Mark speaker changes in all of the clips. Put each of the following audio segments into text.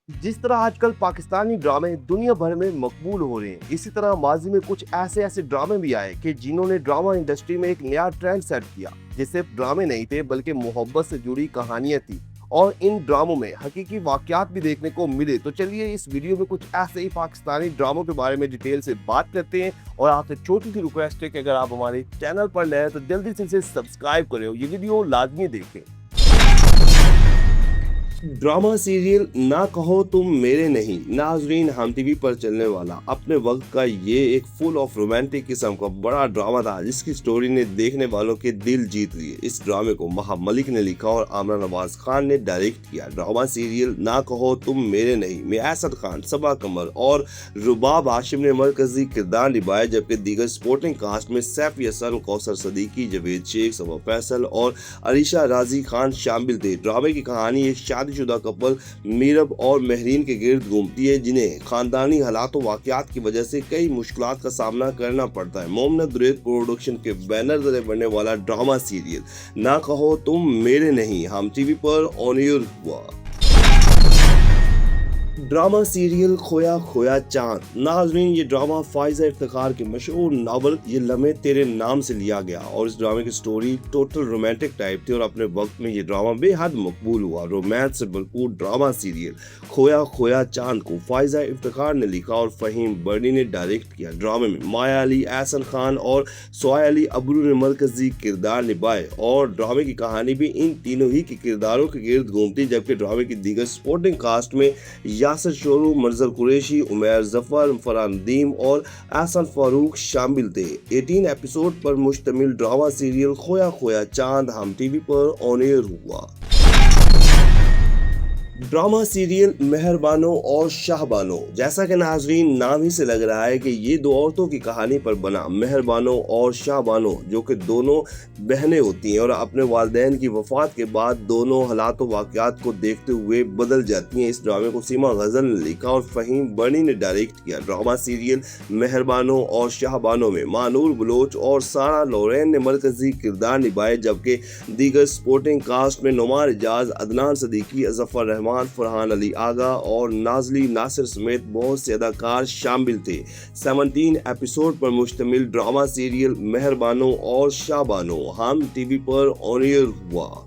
Speaker 1: जिस तरह आजकल पाकिस्तानी ड्रामे दुनिया भर में मकबूल हो रहे हैं, इसी तरह माजी में कुछ ऐसे ड्रामे भी आए कि जिन्होंने ड्रामा इंडस्ट्री में एक नया ट्रेंड सेट किया। ये सिर्फ ड्रामे नहीं थे बल्कि मोहब्बत से जुड़ी कहानियां थी और इन ड्रामों में हकीकी वाकयात भी देखने को मिले। तो चलिए इस वीडियो में कुछ ऐसे ही पाकिस्तानी ड्रामों के बारे में डिटेल से बात करते हैं। और आपसे छोटी सी रिक्वेस्ट है कि अगर आप हमारे चैनल पर नए हैं तो जल्दी से इसे सब्सक्राइब करें और ये वीडियो लाजमी देखें। ड्रामा सीरियल ना कहो तुम मेरे नहीं नाजरीन, हम टीवी पर चलने वाला अपने वक्त का ये एक फुल ऑफ रोमांटिक किस्म का बड़ा ड्रामा था जिसकी स्टोरी ने देखने वालों के दिल जीत लिए। इस ड्रामे को महा मलिक ने लिखा और आमना नवाज खान ने डायरेक्ट किया। ड्रामा सीरियल ना कहो तुम मेरे नहीं में असद खान, सबा कमर और रुबाब हाशिम ने मरकजी किरदार निभाए, जबकि दीगर सपोर्टिंग कास्ट में सैफ हसन, कौसर सदीकी, जवेद शेख, सबा फैसल और अरीशा राजी खान शामिल थे। ड्रामे की कहानी एक शादीशुदा कपल मीरब और महरीन के गिर्द घूमती है जिन्हें खानदानी हालात और वाकयात की वजह से कई मुश्किलात का सामना करना पड़ता है। मोहम्मद दुरैद प्रोडक्शन के बैनर तले बनने वाला ड्रामा सीरियल ना कहो तुम मेरे नहीं हम टीवी पर ऑन एयर हुआ। ड्रामा सीरियल खोया खोया चांद। नाजरीन, ये ड्रामा फाइजा इफ्तिखार के मशहूर नावल ये लम्हे तेरे नाम से लिया गया और इस ड्रामे की स्टोरी टोटल रोमांटिक टाइप थी और अपने वक्त में ये ड्रामा बेहद मकबूल हुआ। रोमांस से भरपूर ड्रामा सीरियल खोया खोया चांद को फाइजा इफ्तिखार ने लिखा और फहीम बर्नी ने डायरेक्ट किया। ड्रामे में माया अली, एहसन खान और सोया अली अबरू ने मरकजी किरदार निभाए और ड्रामे की कहानी भी इन तीनों ही के किरदारों के गिर्द घूमती, जबकि ड्रामे की दीगर सपोर्टिंग कास्ट में यासर शोरू, मर्जल कुरैशी, उमैर जफर, फरहान नदीम और एहसन फारूक शामिल थे। 18 एपिसोड पर मुश्तमिल ड्रामा सीरियल खोया खोया चांद हम टीवी पर ऑन एयर हुआ। ड्रामा सीरियल मेहरबानो और शाहबानो। जैसा कि नाजरीन नाम ही से लग रहा है कि ये दो औरतों की कहानी पर बना। मेहरबानो और शाहबानो जो कि दोनों बहनें होती हैं और अपने वालिदैन की वफात के बाद दोनों हालात वाकयात को देखते हुए बदल जाती हैं। इस ड्रामे को सीमा गजल ने लिखा और फहीम बर्नी ने डायरेक्ट किया। ड्रामा सीरियल मेहरबानो और शाहबानो में मानूर बलोच और सारा लोरेन ने मरकजी किरदार निभाए, जबकि दीगर सपोर्टिंग कास्ट में नुमान इजाज, अदनान सदीकी, अजफर रहमान, फरहान अली आगा और नाजली नासिर समेत बहुत से अदाकार शामिल थे। 17 एपिसोड पर मुश्तमिल ड्रामा सीरियल मेहरबानो और शाहबानो हम टीवी पर ऑन एयर हुआ।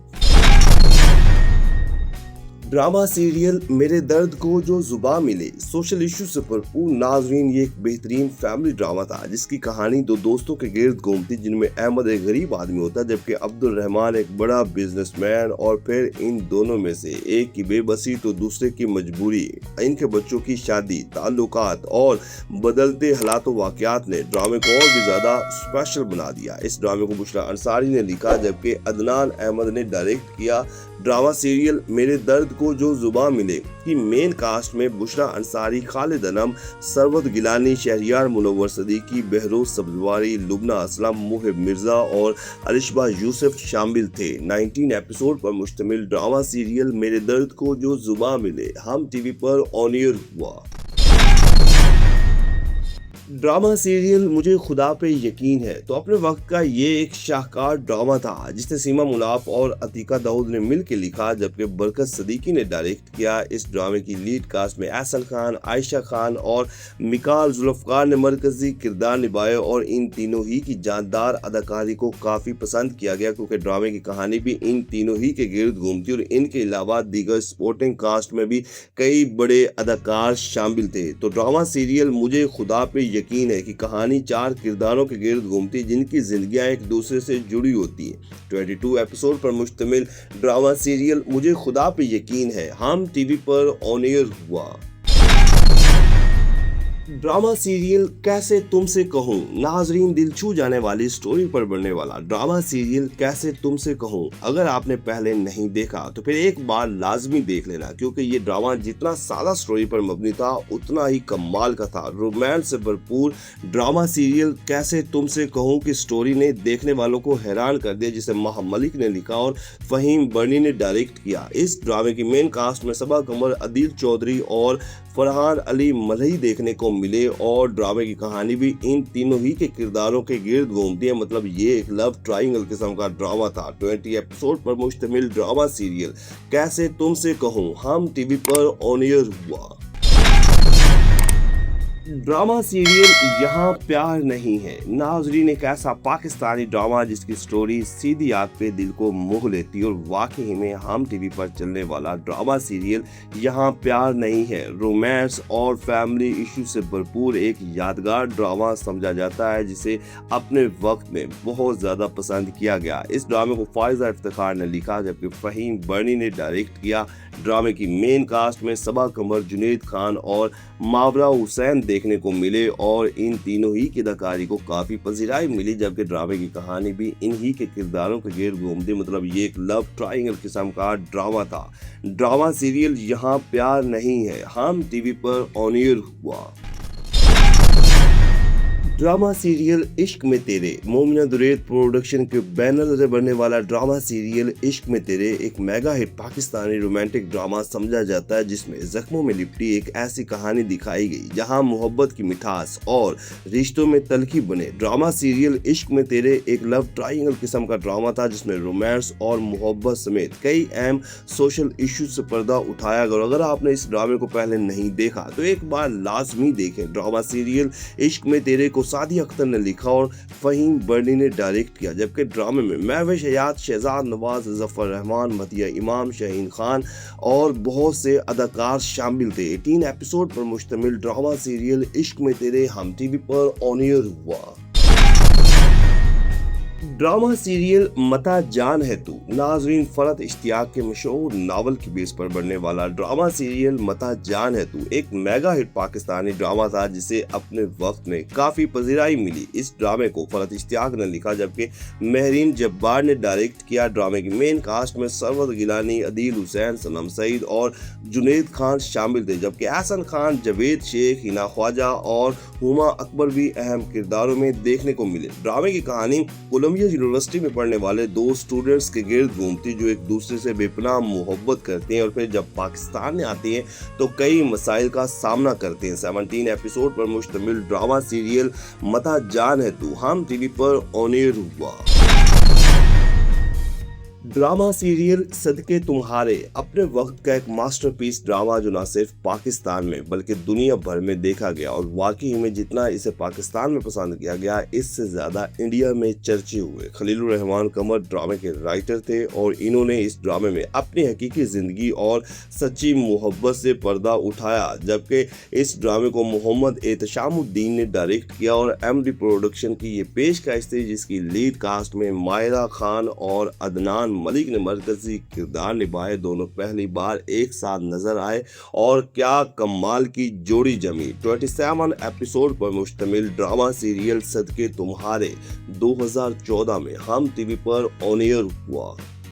Speaker 1: ड्रामा सीरियल मेरे दर्द को जो जुबा मिले। सोशल इशू से भरपूर नाजरीन, ये एक बेहतरीन फैमिली ड्रामा था जिसकी कहानी दो दोस्तों के गिर्द घूमती, जिनमें अहमद एक गरीब आदमी होता जबकि अब्दुल रहमान एक बड़ा बिजनेसमैन, और फिर इन दोनों में से एक की बेबसी तो दूसरे की मजबूरी, इनके बच्चों की शादी, ताल्लुकात और बदलते हालात वाकयात ने ड्रामे को और भी ज्यादा स्पेशल बना दिया। इस ड्रामे को बुशरा अंसारी ने लिखा जबकि अदनान अहमद ने डायरेक्ट किया। ड्रामा सीरियल मेरे दर्द को जो जुबा मिले की मेन कास्ट में बुशरा अंसारी, खालिद अनम, सरवत गिलानी, शहरियार मुनव्वर सदीकी, बहरोज सब्जवारी, लुबना असलम, मुहिब मिर्जा और अलिशबा यूसुफ शामिल थे। 19 एपिसोड पर मुश्तमिल ड्रामा सीरियल मेरे दर्द को जो जुबा मिले हम टीवी पर ऑन एयर हुआ। ड्रामा सीरियल मुझे खुदा पे यकीन है तो अपने वक्त का ये एक शाहकार ड्रामा था जिसे सीमा मुलाफ और अतीका दाऊद ने मिलकर लिखा, जबकि बरकत सदीकी ने डायरेक्ट किया। इस ड्रामे की लीड कास्ट में एहसन खान, आयशा खान और मिकाल जुल्फकार ने मरकजी किरदार निभाए और इन तीनों ही की जानदार अदाकारी को काफ़ी पसंद किया गया क्योंकि ड्रामे की कहानी भी इन तीनों ही के गिर्द घूमती और इनके अलावा दीगर सपोर्टिंग कास्ट में भी कई बड़े अदाकार शामिल थे। तो ड्रामा सीरियल मुझे खुदा पे यकीन है कि कहानी चार किरदारों के गिर्द घूमती जिनकी जिंदगियां एक दूसरे से जुड़ी होती हैं। 22 एपिसोड पर मुश्तमिल ड्रामा सीरियल मुझे खुदा पे यकीन है हम टीवी पर ऑन एयर हुआ। ड्रामा सीरियल कैसे तुमसे कहूँ। नाजरीन, दिल छू जाने वाली स्टोरी पर बनने वाला ड्रामा सीरियल कैसे तुमसे कहूँ अगर आपने पहले नहीं देखा तो फिर एक बार लाजमी देख लेना क्योंकि ये ड्रामा जितना सादा स्टोरी पर मबनी था उतना ही कमाल का था। रोमांस से भरपूर ड्रामा सीरियल कैसे तुमसे कहूँ की स्टोरी ने देखने वालों को हैरान कर दिया, जिसे महा मलिक ने लिखा और फहीम बर्नी ने डायरेक्ट किया। इस ड्रामे की मेन कास्ट में सबा कमर, अदील चौधरी और फरहान अली मलही देखने को मिले और ड्रामे की कहानी भी इन तीनों ही के किरदारों के गिर्द घूमती है। मतलब ये एक लव ट्रायंगल किस्म का ड्रामा था। 20 एपिसोड पर मुश्तमिल ड्रामा सीरियल कैसे तुमसे कहूँ हम टीवी पर ऑन एयर हुआ। ड्रामा सीरियल यहाँ प्यार नहीं है नाजरीन एक ऐसा पाकिस्तानी ड्रामा जिसकी स्टोरी सीधी याद पे दिल को मोह लेती और वाकई में हम टीवी पर चलने वाला ड्रामा सीरियल यहाँ प्यार नहीं है रोमांस और फैमिली इशू से भरपूर एक यादगार ड्रामा समझा जाता है जिसे अपने वक्त में बहुत ज़्यादा पसंद किया गया। इस ड्रामे को फायजा इफ्तिखार ने लिखा जबकि फ़हीम बर्नी ने डायरेक्ट किया। ड्रामे की मेन कास्ट में सबा कमर, जुनैद खान और मावरा हुसैन देखने को मिले और इन तीनों ही की अदाकारी को काफी पजीराई मिली जबकि ड्रामे की कहानी भी इन्हीं के किरदारों के गिर्द घूमती। मतलब ये एक लव ट्रायंगल किस्म का ड्रामा था। ड्रामा सीरियल यहाँ प्यार नहीं है हम टीवी पर ऑन एयर हुआ। ड्रामा सीरियल इश्क में तेरे मोमिना दुरैद प्रोडक्शन के बैनर से बनने वाला ड्रामा सीरियल इश्क में तेरे एक mega hit Pakistani romantic drama समझा जाता है जिसमें जख्मों में लिपटी एक ऐसी कहानी दिखाई गई जहां मोहब्बत की मिठास और रिश्तों में तलखी बने। ड्रामा सीरियल इश्क में तेरे एक लव ट्रायंगल किस्म का ड्रामा था जिसमें रोमांस और मोहब्बत समेत कई अहम सोशल इश्यूज से पर्दा उठाया गया। अगर आपने इस ड्रामे को पहले नहीं देखा तो एक बार लाजमी देखें। ड्रामा सीरियल इश्क में तेरे को सादिया अख्तर ने लिखा और फ़हीम बर्नी ने डायरेक्ट किया जबकि ड्रामे में महविश हयात, शहजाद नवाज, जफर रहमान, मतिया इमाम, शाहीन खान और बहुत से अदाकार शामिल थे। 18 एपिसोड पर मुश्तमिल ड्रामा सीरियल इश्क में तेरे हम टीवी पर ऑन एयर हुआ। ड्रामा सीरियल मता जान है तू नाजरीन फरहत इश्तियाक के मशहूर नावल की बेस पर बनने वाला ड्रामा सीरियल मता जान है तू एक मेगा हिट पाकिस्तानी ड्रामा था जिसे अपने वक्त में काफी पजीराई मिली। इस ड्रामे को फरहत इश्तियाक ने लिखा जबकि महरीन जब्बार ने डायरेक्ट किया। ड्रामे की मेन कास्ट में सरवत गिलानी, अदील हुसैन, सनम सईद और जुनैद खान शामिल थे जबकि एहसन खान, जावेद शेख, हिना ख्वाजा और हुमा अकबर भी अहम किरदारों में देखने को मिले। ड्रामे की कहानी कोलंबिया यूनिवर्सिटी में पढ़ने वाले दो स्टूडेंट्स के गिर्द घूमती जो एक दूसरे से बेपनाह मोहब्बत करते हैं और फिर जब पाकिस्तान में आते हैं तो कई मसाइल का सामना करते हैं। 17 एपिसोड पर मुश्तमिल ड्रामा सीरियल मता जान है तू हम टीवी पर ऑन एयर हुआ। ड्रामा सीरियल सदके तुम्हारे अपने वक्त का एक मास्टरपीस ड्रामा जो न सिर्फ पाकिस्तान में बल्कि दुनिया भर में देखा गया और वाकई में जितना इसे पाकिस्तान में पसंद किया गया इससे ज़्यादा इंडिया में चर्चे हुए। खलीलुर रहमान कमर ड्रामे के राइटर थे और इन्होंने इस ड्रामे में अपनी हकीकी ज़िंदगी और सच्ची मोहब्बत से पर्दा उठाया जबकि इस ड्रामे को मोहम्मद एहतशामुद्दीन ने डायरेक्ट किया और एमडी प्रोडक्शन की ये पेशकश थी जिसकी लीड कास्ट में मायरा खान और अदनान मलिक ने मरकजी किरदार निभाए। दोनों पहली बार एक साथ नजर आए और क्या कमाल की जोड़ी जमी। 27 एपिसोड पर मुश्तमिल ड्रामा सीरियल सदके तुम्हारे 2014 में हम टीवी पर ऑन एयर हुआ।